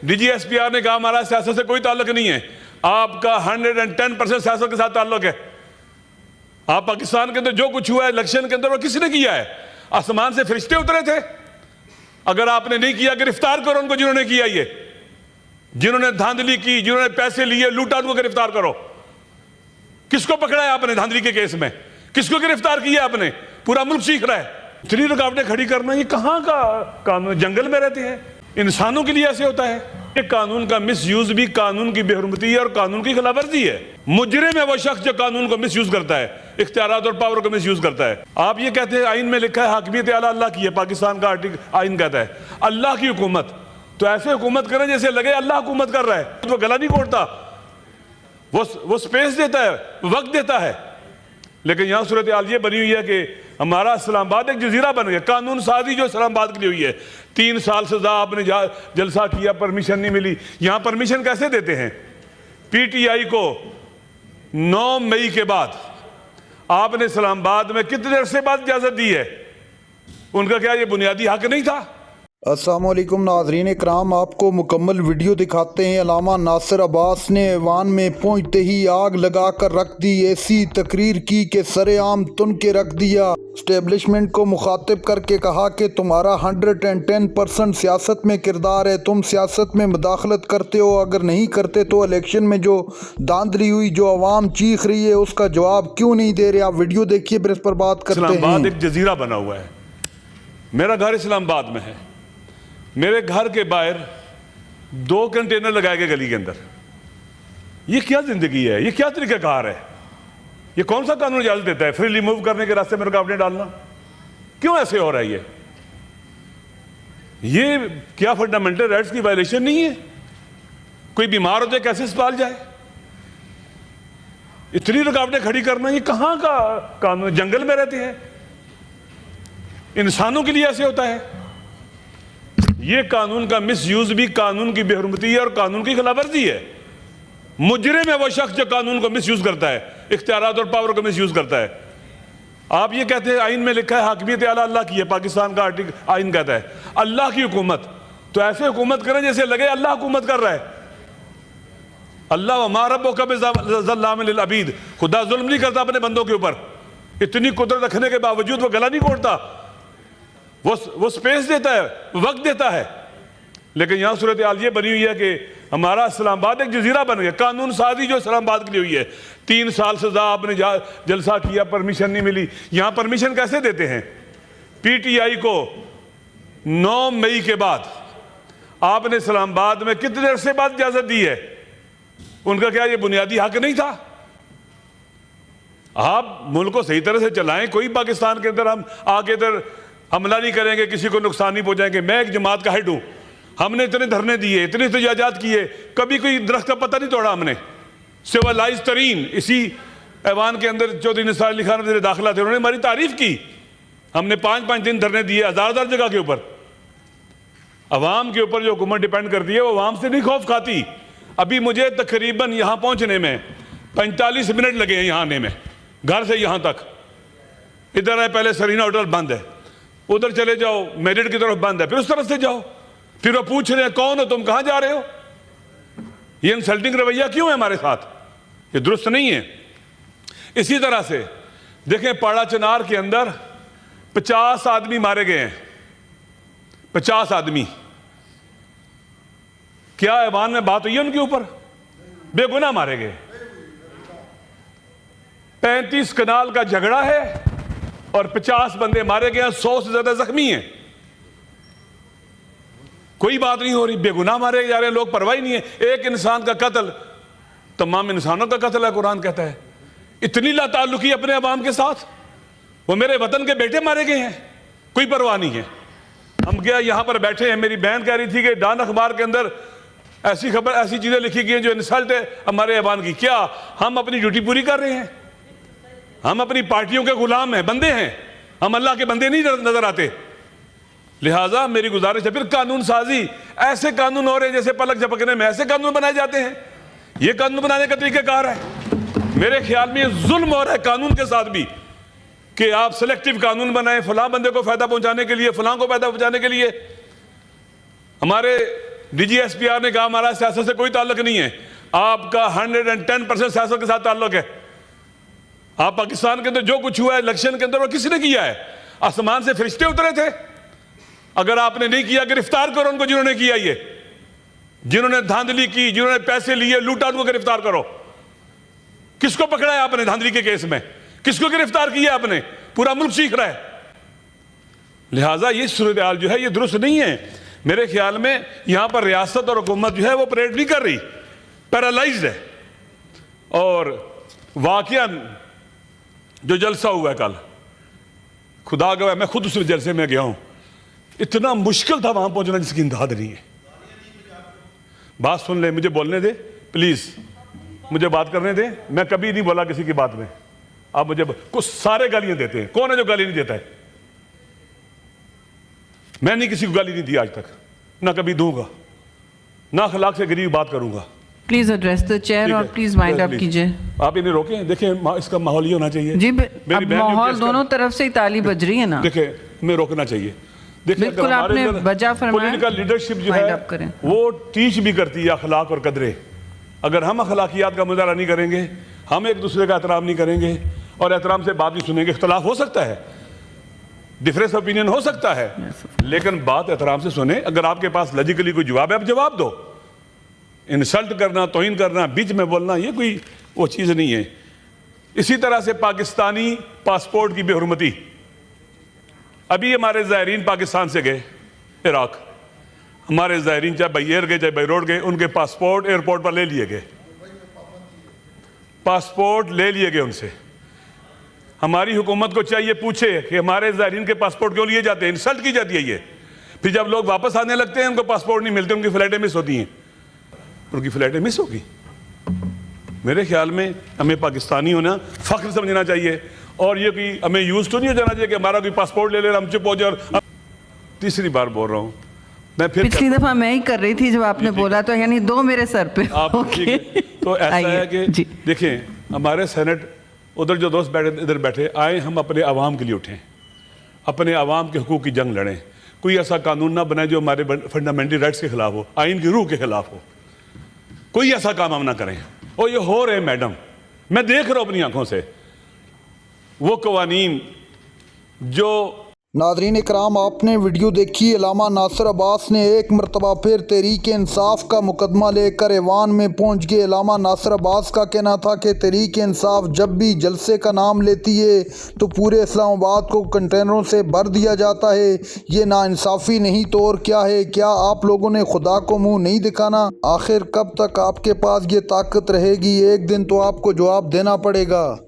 DGSPR ने कहा हमारा सियासत से कोई ताल्लुक नहीं है। आपका 110% सियासत के साथ ताल्लुक है। आप पाकिस्तान के अंदर जो कुछ हुआ है इलेक्शन के अंदर वो किसने किया है? आसमान से फरिश्ते उतरे थे? अगर आपने नहीं किया गिरफ्तार करो उनको जिन्होंने किया, ये जिन्होंने धांधली की, जिन्होंने पैसे लिए, लूटा, उनको गिरफ्तार करो। किसको पकड़ा है आपने धांधली के केस में? किसको गिरफ्तार किया आपने? पूरा मुल्क सीख रहा है। इतनी रुकावटें खड़ी करना ये कहां का कानून? जंगल में रहते हैं, इंसानों के लिए ऐसे होता है? ये कानून का मिसयूज भी कानून की बेहुरमती है और कानून की खिलाफवर्जी है। मुजरिम है वो शख्स जो कानून को मिसयूज करता है, इख्तियारात और पावर को मिसयूज करता है। आप ये कहते हैं आइन में लिखा है हाकिमियत आला अल्लाह की है, पाकिस्तान का आइन कहता है अल्लाह की हुकूमत। तो ऐसे हुकूमत करें जैसे लगे अल्लाह हुकूमत कर रहा है। तो गला नहीं घोटता, वो स्पेस देता है, वक्त देता है। लेकिन यहां सूरत हाल ये बनी हुई है कि हमारा इस्लामाबाद एक जजीरा बन गया। कानून साजी जो इस्लामाबाद के लिए हुई है, 3 साल सजा, आपने जलसा किया, परमिशन नहीं मिली। यहां परमिशन कैसे देते हैं? PTI को 9 मई के बाद आपने इस्लामाबाद में कितने अरसे बाद इजाजत दी है? उनका क्या ये बुनियादी हक नहीं था? अस्सलामुअलैकुम नाज़रीन इकराम, आपको मुकम्मल वीडियो दिखाते हैं। अल्लामा नासिर अब्बास ने ऐवान में पहुंचते ही आग लगाकर रख दी। ऐसी तकरीर की कि सरेआम तुन के रख दिया। स्टेब्लिशमेंट को मुखातिब करके कहा कि तुम्हारा 110% सियासत में किरदार है, तुम सियासत में मुदाखलत करते हो, अगर नहीं करते तो इलेक्शन में जो धांधली हुई, जो अवाम चीख रही है, उसका जवाब क्यों नहीं दे रहे? आप वीडियो देखिए, फिर इस पर बात करते हैं। इस्लामाबाद एक जजीरा बना हुआ है। मेरा घर इस्लामाबाद में है। मेरे घर के बाहर 2 कंटेनर लगाए गए गली के अंदर। ये क्या जिंदगी है? ये क्या तरीकाकार है? ये कौन सा कानून इजाजत देता है फ्रीली मूव करने के रास्ते में रुकावटें डालना? क्यों ऐसे हो रहा है? ये क्या फंडामेंटल राइट्स की वायलेशन नहीं है? कोई बीमार हो जाए कैसे अस्पताल जाए? इतनी रुकावटें खड़ी करना ये कहां का कानून? जंगल में रहते हैं, इंसानों के लिए ऐसे होता है? ये कानून का मिसयूज भी कानून की बेहुरमती है और कानून की खिलाफवर्जी है। मुजरिम है वो शख्स जो कानून को मिसयूज करता है, इख्तियारात और पावर को मिसयूज करता है। आप ये कहते हैं आइन में लिखा है हाकिमियत आला अल्लाह की है, पाकिस्तान का आइन कहता है अल्लाह की हुकूमत। तो ऐसे हुकूमत करें जैसे लगे अल्लाह हुकूमत कर रहा है। अल्लाह वमा रब्बुका बिज़ल्लामिल लिल अबीद, खुदा जुल्म नहीं करता अपने बंदों के ऊपर। इतनी कुदरत रखने के बावजूद वो गला नहीं घोटता, वो स्पेस देता है, वक्त देता है। लेकिन यहां सूरत हाल ये बनी हुई है कि हमारा इस्लामाबाद एक जजीरा बन गया। कानून साजी जो इस्लामाबाद के लिए हुई है, 3 साल सजा, आपने जलसा किया, परमिशन नहीं मिली। यहां परमिशन कैसे देते हैं? PTI को 9 मई के बाद आपने इस्लामाबाद में कितने अरसे बाद इजाजत दी है? उनका क्या ये बुनियादी हक नहीं था? आप मुल्क को सही तरह से चलाएं। कोई पाकिस्तान के अंदर हम आके इधर हमला नहीं करेंगे, किसी को नुकसान नहीं पहुंचाएंगे। मैं एक जमात का हेड हूं, हमने इतने धरने दिए, इतने इजाजत किए, कभी कोई दरख्त का पता नहीं तोड़ा हमने। सिविलाइज तरीन इसी ऐवान के अंदर चौधरी निसार अली खान वज़ीर दाखिला थे, उन्होंने हमारी तारीफ की। हमने 5-5 दिन धरने दिए, हजार जगह के ऊपर। अवाम के ऊपर जो हुकूमत डिपेंड करती है वो अवाम से नहीं खौफ खाती। अभी मुझे तकरीबन यहां पहुंचने में 45 मिनट लगे हैं, यहां आने में, घर से यहां तक। इधर है, पहले सरीना होटल बंद है, उधर चले जाओ, मेरिट की तरफ बंद है, फिर उस तरफ से जाओ। फिर वो पूछ रहे हैं कौन हो तुम, कहां जा रहे हो? ये इंसल्टिंग रवैया क्यों है हमारे साथ? ये दुरुस्त नहीं है। इसी तरह से देखें, पाड़ा चनार के अंदर 50 आदमी मारे गए हैं। 50 आदमी। क्या ऐवान में बात हुई है उनके ऊपर? बेगुनाह मारे गए। 35 कनाल का झगड़ा है और 50 बंदे मारे गए हैं, 100 से ज्यादा जख्मी हैं। कोई बात नहीं हो रही, बेगुनाह मारे जा रहे हैं लोग, परवाह नहीं है। एक इंसान का कत्ल तमाम इंसानों का कत्ल है, कुरान कहता है। इतनी लाताल्लुकी अपने अवाम के साथ। वो मेरे वतन के बेटे मारे गए हैं, कोई परवाह नहीं है। हम क्या यहां पर बैठे हैं, मेरी बहन कह रही थी कि डान अखबार के अंदर ऐसी खबर, ऐसी चीजें लिखी गई हैं जो इंसल्ट है हमारे अवाम की। क्या हम अपनी ड्यूटी पूरी कर रहे हैं? हम अपनी पार्टियों के गुलाम हैं, बंदे हैं। हम अल्लाह के बंदे नहीं नजर आते। लिहाजा मेरी गुजारिश है, फिर कानून साजी, ऐसे कानून हो रहे हैं जैसे पलक झपकने में ऐसे कानून बनाए जाते हैं। ये कानून बनाने का तरीकाकार है। मेरे ख्याल में जुल्म हो रहा है कानून के साथ भी, कि आप सिलेक्टिव कानून बनाएं फलां बंदे को फायदा पहुंचाने के लिए, फलां को फायदा पहुंचाने के लिए। हमारे DGSPR ने कहा हमारा सियासत से कोई ताल्लुक नहीं है। आपका 110% सियासत के साथ ताल्लुक है। आप पाकिस्तान के अंदर जो कुछ हुआ है इलेक्शन के अंदर वो किसी ने किया है? आसमान से फरिश्ते उतरे थे? अगर आपने नहीं किया, गिरफ्तार करो उनको जिन्होंने किया, ये जिन्होंने धांधली की, जिन्होंने पैसे लिए, लूटा, उनको गिरफ्तार करो। किसको पकड़ा है आपने धांधली के केस में? किसको गिरफ्तार किया आपने? पूरा मुल्क सीख रहा है। लिहाजा ये सूरत हाल जो है ये दुरुस्त नहीं है। मेरे ख्याल में यहां पर रियासत और हुकूमत जो है वो परेड नहीं कर रही, पैरालाइज्ड है। और वाकयान जो जलसा हुआ है कल, खुदा गवाह मैं खुद उस जलसे में गया हूं, इतना मुश्किल था वहां पहुंचना जिसकी इंतहा नहीं है। बात सुन ले, मुझे बोलने दे प्लीज, मुझे बात करने दे। मैं कभी नहीं बोला किसी की बात में। आप मुझे कुछ सारे गालियां देते हैं, कौन है जो गाली नहीं देता है? मैं नहीं किसी को गाली नहीं दी आज तक, ना कभी दूंगा, ना अखलाक से गरीब बात करूंगा। प्लीज एड्रेस द चेयर और प्लीज माइंड अप कीजिए। आप इन्हें रोकें। देखिए इसका माहौल ही होना चाहिए जी, अब माहौल दोनों तरफ से ही ताली बज रही है ना। देखिए मैं रोकना चाहिए। देखिए बिल्कुल आपने वजह फरमाया। पॉलिटिकल लीडरशिप जो है वो टीच भी करती है अखलाक और कदरें। अगर हम अखलाकियात का मुजाहरा नहीं करेंगे, हम एक दूसरे का एहतराम नहीं करेंगे और एहतराम से बात नहीं सुनेंगे, इख्तलाफ हो सकता है, डिफरेंस ओपिनियन हो सकता है, लेकिन बात एहतराम से सुने। अगर आपके पास लॉजिकली कोई जवाब है आप जवाब दो। इंसल्ट करना, तौहीन करना, बीच में बोलना, ये कोई वो चीज़ नहीं है। इसी तरह से पाकिस्तानी पासपोर्ट की बेहुरमती। अभी हमारे ज़ायरीन पाकिस्तान से गए इराक, हमारे ज़ायरीन चाहे बाई एयर गए चाहे बाई रोड गए, उनके पासपोर्ट एयरपोर्ट पर ले लिए गए, पासपोर्ट ले लिए गए उनसे। हमारी हुकूमत को चाहिए पूछे कि हमारे ज़ायरीन के पासपोर्ट क्यों लिए जाते हैं, इंसल्ट की जाती है ये। फिर जब लोग वापस आने लगते हैं उनको पासपोर्ट नहीं मिलते, उनकी फ़्लाइटें मिस होती हैं, उनकी फ़्लाइटें मिस होगी। मेरे ख्याल में हमें पाकिस्तानी होना फ़ख्र समझना चाहिए और ये कि हमें यूज़ तो नहीं हो जाना चाहिए कि हमारा कोई पासपोर्ट ले ले हम चुप हो जाए। और तीसरी बार बोल रहा हूँ मैं, फिर पिछली दफा मैं ही कर रही थी जब आपने बोला, तो यानी दो मेरे सर पे। आप तो ऐसा है कि देखें हमारे सेनेट उधर जो दोस्त बैठे इधर बैठे, आए हम अपने आवाम के लिए उठें, अपने आवाम के हकूक़ की जंग लड़ें। कोई ऐसा कानून ना बनाए जो हमारे फंडामेंटल राइट्स के खिलाफ हो, आइन की रूह के खिलाफ हो। कोई ऐसा काम हम ना करें। और ये हो रहे मैडम, मैं देख रहा हूँ अपनी आंखों से वो कवानीन जो। नाज़रीन इकराम, आपने वीडियो देखी। अल्लामा नासिर अब्बास ने एक मरतबा फिर तहरीक इंसाफ का मुकदमा लेकर ऐवान में पहुंच गए। अल्लामा नासिर अब्बास का कहना था कि तहरीक इंसाफ जब भी जलसे का नाम लेती है तो पूरे इस्लामाबाद को कंटेनरों से भर दिया जाता है। ये नाइंसाफ़ी नहीं तो और क्या है? क्या आप लोगों ने खुदा को मुँह नहीं दिखाना? आखिर कब तक आपके पास ये ताकत रहेगी? एक दिन तो आपको जवाब देना पड़ेगा।